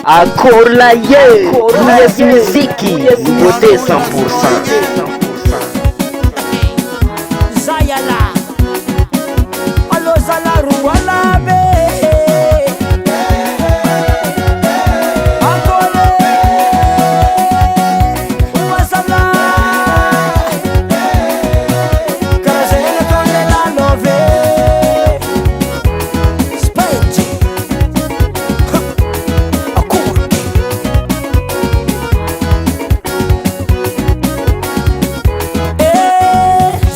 Acorla ye, yes muziki, beauté 100%. Zayala, alo zalaru wala be. Akole, wasala, karazele kone la love. Spete,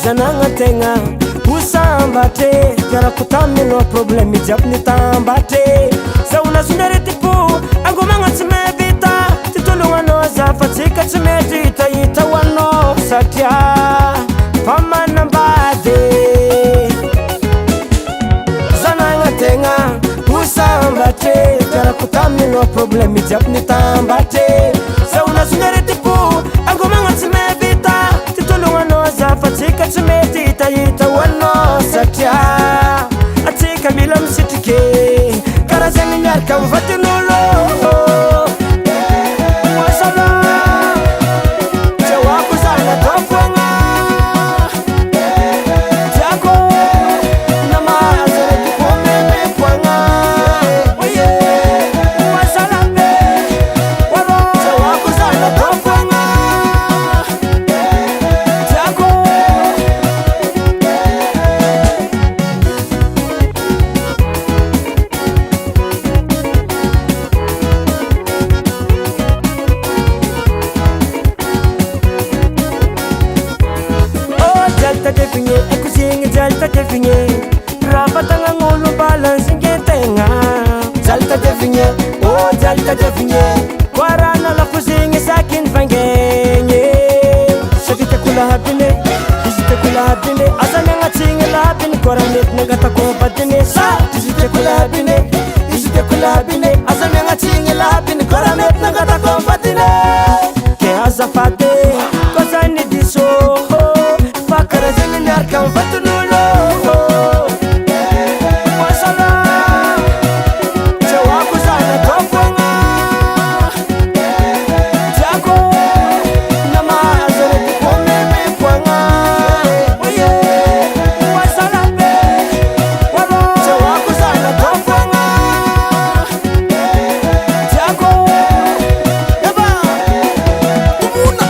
zananga tenga usambate kara kutamilo problemi japni tambate sa una sunderete pu angomanga tsimevita titulungano za fatika tsimedita ita wano satya pamana mbade zananga tenga usambate kara kutamilo problemi japni tambate sa una sunderete pu angomanga tsimevita fatika tsimedita ita wano satya atika mila msitike karazani nyarka mvatinulo wasala jawabu zana tofwenga jako namazare kupomeme kwanga oye wasala be waro jawabu zana tofwenga jako definye ekusinge jalta definye rafatanga ngolo balance ngetenga jalta definye oh jalta definye kwarana la kusinge sakin fangenye sakita kula habine disite kula habine asane ngatinge la habine koranet ngata ko badine sa disite kula habine disite kula habine asane ngatinge la habine koranet ngata ko badine ke azafate kozani diso karazini narka mvatunulo wasala jawabu zana tofwenga jako namazare kupomeme kwanga oye wasala be waro jawabu zana tofwenga jako eba kumuna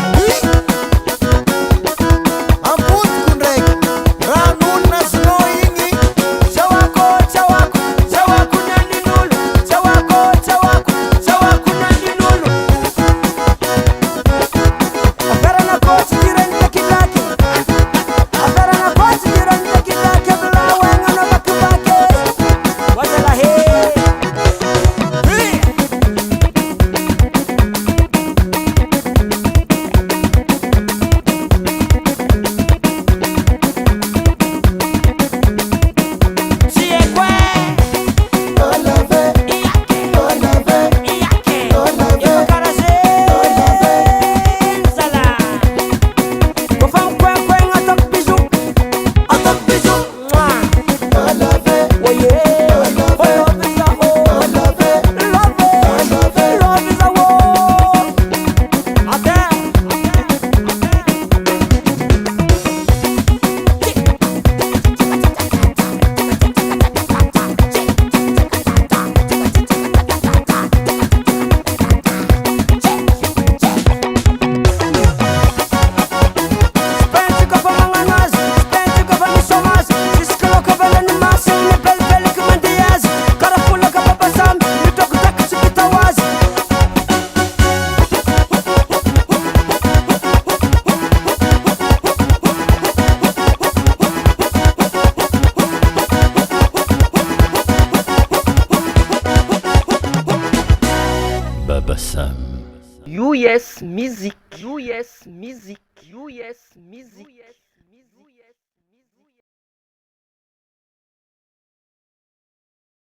US Music. US Music. US Music.